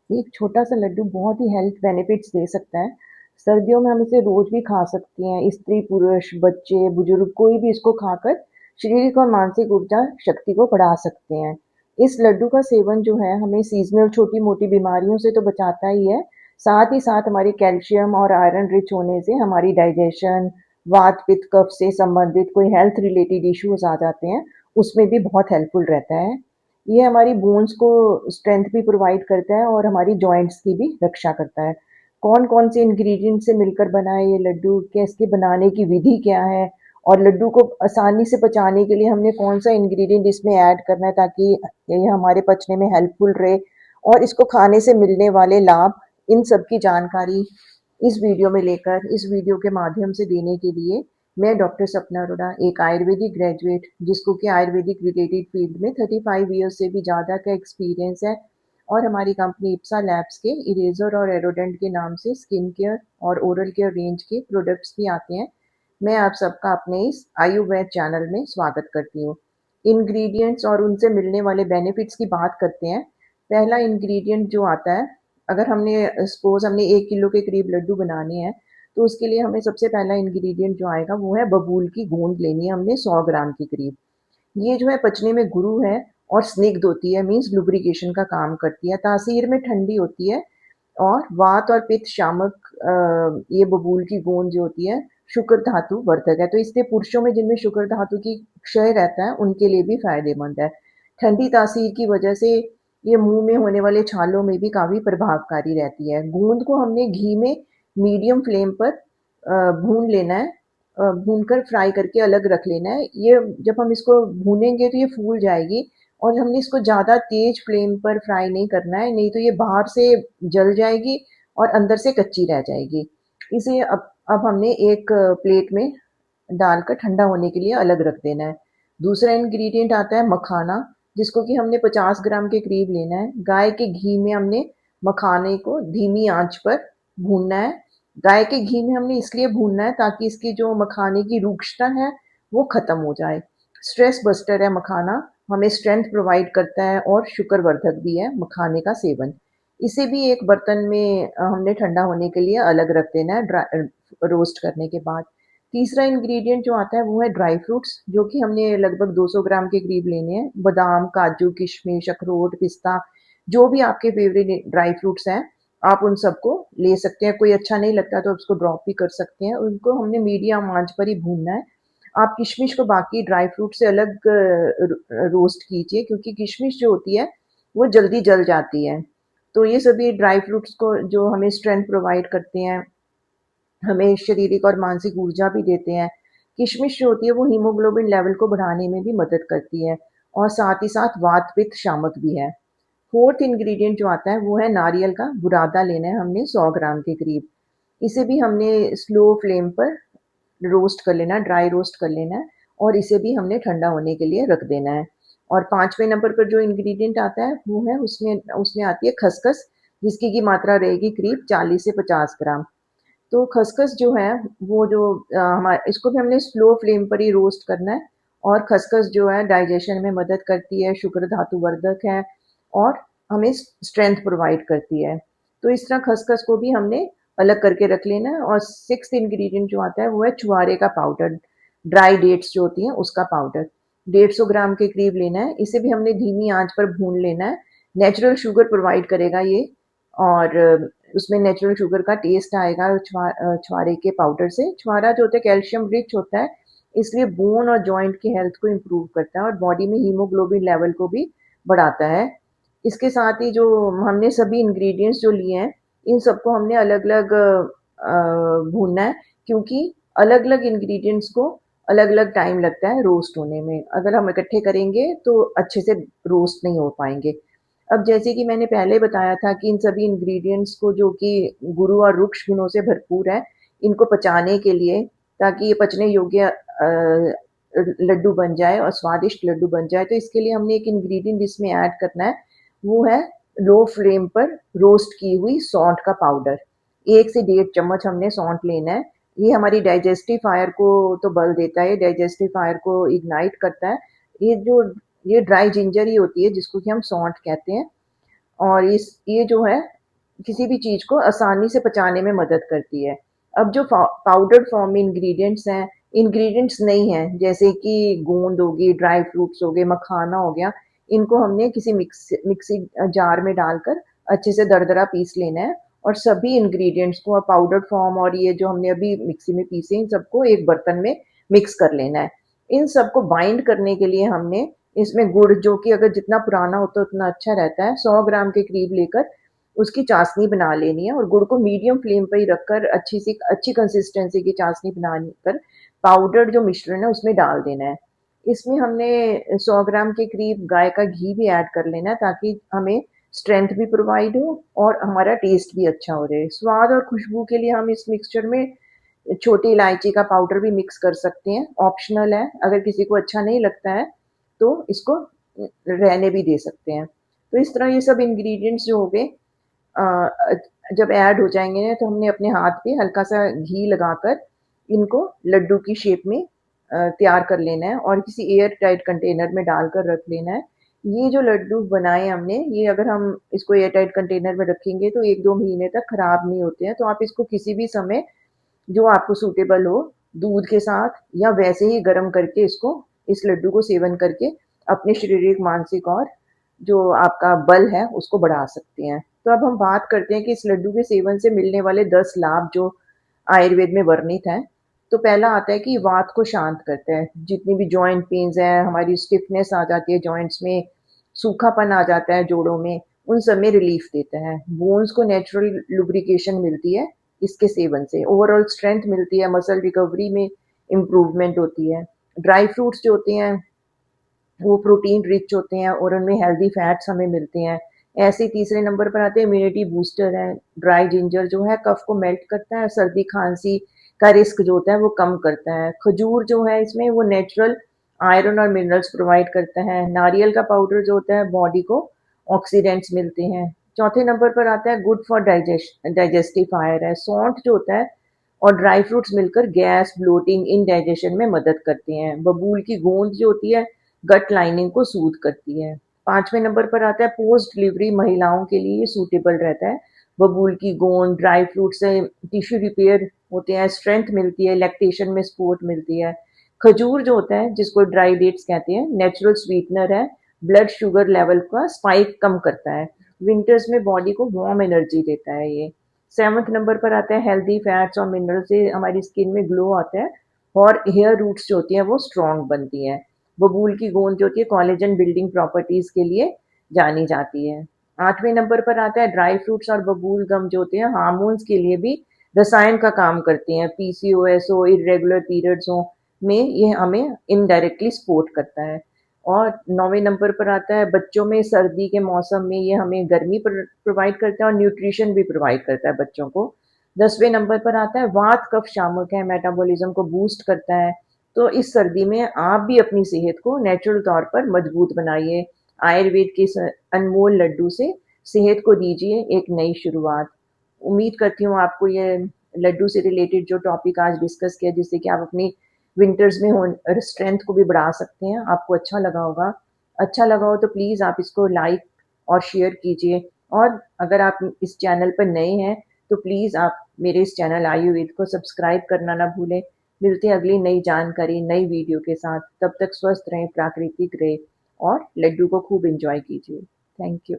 एक छोटा-सा लड्डू बहुत ही हेल्थ बेनिफिट्स दे सकता है। सर्दियों में हम इसे रोज़ भी खा सकते हैं। स्त्री-पुरुष, बच्चे, बुजुर्ग कोई भी इसको खाकर शारीरिक और मानसिक ऊर्जा शक्ति को बढ़ा सकते हैं। इस लड्डू का सेवन जो है हमें सीज़नल छोटी-मोटी बीमारियों से तो बचाता ही है, साथ ही साथ हमारे कैल्शियम और आयरन रिच होने से हमारी डाइजेशन, वात, पित्त, कफ से संबंधित कोई हेल्थ रिलेटेड इश्यूज़ आ जाते हैं, उसमें भी बहुत हेल्पफुल रहता है। ये हमारी बोन्स को स्ट्रेंथ भी प्रोवाइड करता है और हमारी जॉइंट्स की भी रक्षा करता है। कौन-कौन से इंग्रीडिएंट से मिलकर बना है ये लड्डू, क्या इसके बनाने की विधि क्या है और लड्डू को आसानी से पचाने के लिए हमने कौन-सा इंग्रीडिएंट इसमें ऐड करना है ताकि ये हमारे पचने में हेल्पफुल रहे और इसको खाने से मिलने वाले लाभ, इन सब की जानकारी इस वीडियो के माध्यम से देने के लिए मैं डॉक्टर सपना अरोड़ा, एक आयुर्वेदिक ग्रेजुएट जिसको कि आयुर्वेदिक रिलेटेड फील्ड में 35 ईयर्स से भी ज़्यादा का एक्सपीरियंस है और हमारी कंपनी इप्सा लैब्स के इरेज़र और एरोडेंट के नाम से स्किन केयर और ओरल केयर रेंज के प्रोडक्ट्स भी आते हैं। मैं आप सबका अपने इस आयुर्वेद चैनल में स्वागत करती हूँ। इंग्रेडिएंट्स और उनसे मिलने वाले बेनिफिट्स की बात करते हैं। पहला इंग्रेडिएंट जो आता है, अगर हमने 1 किलो के करीब लड्डू बनाने हैं, तो उसके लिए हमें सबसे पहला इंग्रेडिएंट जो आएगा वो है बबूल की गोंद लेनी है हमने 100 ग्राम के करीब। ये जो है पचने में गुरु है और स्निग्ध होती है, मीन्स लुब्रिकेशन का काम करती है, तासीर में ठंडी होती है और वात और पित्त शामक ये बबूल की गोंद जो होती है शुक्र धातु वर्धक है, तो इसलिए पुरुषों में जिनमें शुक्र धातु की क्षय रहता है उनके लिए भी फायदेमंद है। ठंडी तासीर की वजह से ये मुंह में होने वाले छालों में भी काफी प्रभावकारी रहती है। गोंद को हमने घी में मीडियम फ्लेम पर भून लेना है, भूनकर फ्राई करके अलग रख लेना है। ये जब हम इसको भूनेंगे तो ये फूल जाएगी और हमने इसको ज़्यादा तेज फ्लेम पर फ्राई नहीं करना है, नहीं तो ये बाहर से जल जाएगी और अंदर से कच्ची रह जाएगी। इसे अब हमने एक प्लेट में डालकर ठंडा होने के लिए अलग रख देना है। दूसरा इंग्रेडिएंट आता है मखाना, जिसको कि हमने 50 ग्राम के करीब लेना है। गाय के घी में हमने मखाने को धीमी आंच पर भूनना है। गाय के घी में हमने इसलिए भूनना है ताकि इसकी जो मखाने की रूक्षता है वो खत्म हो जाए। स्ट्रेस बस्टर है मखाना, हमें स्ट्रेंथ प्रोवाइड करता है और शुक्र वर्धक भी है मखाने का सेवन। इसे भी एक बर्तन में हमने ठंडा होने के लिए अलग रख देना है रोस्ट करने के बाद। तीसरा इंग्रेडिएंट जो आता है वो है ड्राई फ्रूट्स, जो कि हमने लगभग 200 ग्राम के करीब लेने हैं। बादाम, काजू, किशमिश, अखरोट, पिस्ता, जो भी आपके फेवरेट ड्राई फ्रूट्स हैं, आप उन सबको ले सकते हैं। कोई अच्छा नहीं लगता तो उसको ड्रॉप भी कर सकते हैं। उनको हमने मीडियम आंच पर ही भूनना है। आप किशमिश को बाकी ड्राई फ्रूट से अलग रोस्ट कीजिए, क्योंकि किशमिश जो होती है वो जल्दी जल जाती है। तो ये सभी ड्राई फ्रूट्स को जो हमें स्ट्रेंथ प्रोवाइड करते हैं, हमें शारीरिक और मानसिक ऊर्जा भी देते हैं। किशमिश जो होती है वो हीमोग्लोबिन लेवल को बढ़ाने में भी मदद करती है और साथ ही साथ वात पित्त शामक भी है। फोर्थ इंग्रेडिएंट जो आता है वो है नारियल का बुरादा लेना है हमने 100 ग्राम के करीब। इसे भी हमने स्लो फ्लेम पर रोस्ट कर लेना है, ड्राई रोस्ट कर लेना है और इसे भी हमने ठंडा होने के लिए रख देना है। और 5वें नंबर पर जो इंग्रेडिएंट आता है वो है उसमें उसमें आती है खसखस, जिसकी की मात्रा रहेगी करीब 40 से 50 ग्राम। तो खसखस जो है वो जो इसको भी हमने स्लो फ्लेम पर ही रोस्ट करना है और खसखस जो है डाइजेशन में मदद करती है, शुक्र धातु वर्धक है और हमें स्ट्रेंथ प्रोवाइड करती है। तो इस तरह खसखस को भी हमने अलग करके रख लेना है। और 6th इंग्रेडिएंट जो आता है वो है छुआरे का पाउडर, ड्राई डेट्स जो होती हैं उसका पाउडर। 150 ग्राम के करीब लेना है। इसे भी हमने धीमी आंच पर भून लेना है। नेचुरल शुगर प्रोवाइड करेगा ये और उसमें नेचुरल शुगर का टेस्ट आएगा छुआरे के पाउडर से। छुआरा जो होता है कैल्शियम रिच होता है, इसलिए बोन और जॉइंट की हेल्थ को इम्प्रूव करता है और बॉडी में हीमोग्लोबिन लेवल को भी बढ़ाता है। इसके साथ ही जो हमने सभी इंग्रेडिएंट्स जो लिए हैं, इन सबको हमने अलग-अलग भूनना है, क्योंकि अलग-अलग इंग्रेडिएंट्स को अलग-अलग टाइम लगता है रोस्ट होने में। अगर हम इकट्ठे करेंगे तो अच्छे से रोस्ट नहीं हो पाएँगे। अब जैसे कि मैंने पहले बताया था कि इन सभी इंग्रेडिएंट्स को, जो कि गुरु और रुक्ष गुणों से भरपूर है, इनको पचाने के लिए, ताकि ये पचने योग्य लड्डू बन जाए और स्वादिष्ट लड्डू बन जाए, तो इसके लिए हमने एक इंग्रेडिएंट इसमें ऐड करना है, वो है लो फ्लेम पर रोस्ट की हुई सौंठ का पाउडर। 1 से 1.5 चम्मच हमने सौंठ लेना है। ये हमारी डाइजेस्टिव फायर को तो बल देता है, डाइजेस्टिव फायर को इग्नाइट करता है। ये जो ये ड्राई जिंजर ही होती है जिसको कि हम सौंठ कहते हैं और इस ये जो है किसी भी चीज़ को आसानी से पचाने में मदद करती है। अब जो पाउडर फॉर्म में इंग्रेडिएंट्स हैं, इंग्रेडिएंट्स नहीं हैं, जैसे कि गोंद होगी, ड्राई फ्रूट्स हो गए, मखाना हो गया, इनको हमने किसी मिक्सी जार में डालकर अच्छे से दरदरा पीस लेना है और सभी इंग्रेडिएंट्स को पाउडर फॉर्म और ये जो हमने अभी मिक्सी में पीसे इन सबको एक बर्तन में मिक्स कर लेना है। इन सबको बाइंड करने के लिए हमने इसमें गुड़, जो कि अगर जितना पुराना होता है उतना अच्छा रहता है, 100 ग्राम के करीब लेकर उसकी चाशनी बना लेनी है और गुड़ को मीडियम फ्लेम पर ही रखकर अच्छी कंसिस्टेंसी की चाशनी बनाकर पाउडर जो मिश्रण है उसमें डाल देना है। इसमें हमने 100 ग्राम के करीब गाय का घी भी ऐड कर लेना है ताकि हमें स्ट्रेंथ भी प्रोवाइड हो और हमारा टेस्ट भी अच्छा हो रहे। स्वाद और खुशबू के लिए हम इस मिक्सचर में छोटी इलायची का पाउडर भी मिक्स कर सकते हैं, ऑप्शनल है। अगर किसी को अच्छा नहीं लगता है तो इसको रहने भी दे सकते हैं। तो इस तरह ये सब इंग्रेडिएंट्स जो हो गए जब ऐड हो जाएंगे तो हमने अपने हाथ पे हल्का सा घी लगाकर इनको लड्डू की शेप में तैयार कर लेना है और किसी एयर टाइट कंटेनर में डालकर रख लेना है। ये जो लड्डू बनाए हमने, ये अगर हम इसको एयर टाइट कंटेनर में रखेंगे तो 1-2 महीने तक खराब नहीं होते हैं। तो आप इसको किसी भी समय जो आपको सूटेबल हो, दूध के साथ या वैसे ही गर्म करके इसको, इस लड्डू को सेवन करके अपने शारीरिक, मानसिक और जो आपका बल है उसको बढ़ा सकते हैं। तो अब हम बात करते हैं कि इस लड्डू के सेवन से मिलने वाले 10 लाभ जो आयुर्वेद में वर्णित हैं। तो पहला आता है कि वात को शांत करता है। जितनी भी जॉइंट पेन्स हैं, हमारी स्टिफनेस आ जाती है जॉइंट्स में, सूखापन आ जाता है जोड़ों में, उन सब में रिलीफ देता है। बोन्स को नेचुरल लुब्रिकेशन मिलती है इसके सेवन से। ओवरऑल स्ट्रेंथ मिलती है, मसल रिकवरी में इम्प्रूवमेंट होती है। ड्राई फ्रूट्स जो होते हैं वो प्रोटीन रिच होते हैं और उनमें हेल्दी फैट्स हमें मिलते हैं। ऐसे ही तीसरे नंबर पर आते हैं इम्यूनिटी बूस्टर है। ड्राई जिंजर जो है कफ को मेल्ट करता है, सर्दी खांसी का रिस्क जो होता है वो कम करता है। खजूर जो है इसमें वो नेचुरल आयरन और मिनरल्स प्रोवाइड करता है। नारियल का पाउडर जो होता है बॉडी को ऑक्सीडेंट्स मिलते हैं। चौथे नंबर पर आता है गुड फॉर डाइजेस्टिफायर है। सौंठ जो होता है और ड्राई फ्रूट्स मिलकर गैस, ब्लोटिंग, इंडाइजेशन में मदद करते हैं। बबूल की गोंद जो होती है गट लाइनिंग को सूद करती है। पांचवें नंबर पर आता है पोस्ट डिलीवरी महिलाओं के लिए ये सूटेबल रहता है। बबूल की गोंद, ड्राई फ्रूट से टिश्यू रिपेयर होते हैं, स्ट्रेंथ मिलती है, लैक्टेशन में सपोर्ट मिलती है। खजूर जो होता है जिसको ड्राई डेट्स कहते हैं, नेचुरल स्वीटनर है, ब्लड शुगर लेवल का स्पाइक कम करता है। विंटर्स में बॉडी को वार्म एनर्जी देता है ये। सेवंथ नंबर पर आता है हेल्दी फैट्स और मिनरल से हमारी स्किन में ग्लो आता है और हेयर रूट्स जो होती हैं वो स्ट्रॉन्ग बनती हैं। बबूल की गोंद जो होती है कॉलेजन बिल्डिंग प्रॉपर्टीज के लिए जानी जाती है। आठवें नंबर पर आता है ड्राई फ्रूट्स और बबूल गम जो होते हैं हार्मोन्स के लिए भी रसायन का काम करती हैं। पीसीओएस हो, इरेगुलर पीरियड्स हो में ये हमें इनडायरेक्टली सपोर्ट करता है। और 9वें नंबर पर आता है बच्चों में सर्दी के मौसम में ये हमें गर्मी प्रोवाइड करता है और न्यूट्रिशन भी प्रोवाइड करता है बच्चों को। 10वें नंबर पर आता है वात कफ शामक है, मेटाबॉलिज्म को बूस्ट करता है। तो इस सर्दी में आप भी अपनी सेहत को नेचुरल तौर पर मजबूत बनाइए। आयुर्वेद के इस अनमोल लड्डू से सेहत को दीजिए एक नई शुरुआत। उम्मीद करती हूँ आपको ये लड्डू से रिलेटेड जो टॉपिक आज डिस्कस किया जिससे कि आप अपनी विंटर्स में हो स्ट्रेंथ को भी बढ़ा सकते हैं, आपको अच्छा लगा होगा। अच्छा लगा हो तो प्लीज़ आप इसको लाइक और शेयर कीजिए और अगर आप इस चैनल पर नए हैं तो प्लीज़ आप मेरे इस चैनल आयुर्वेद को सब्सक्राइब करना ना भूलें। मिलते हैं अगली नई जानकारी, नई वीडियो के साथ। तब तक स्वस्थ रहें, प्राकृतिक रहें और लड्डू को खूब एंजॉय कीजिए। Thank you.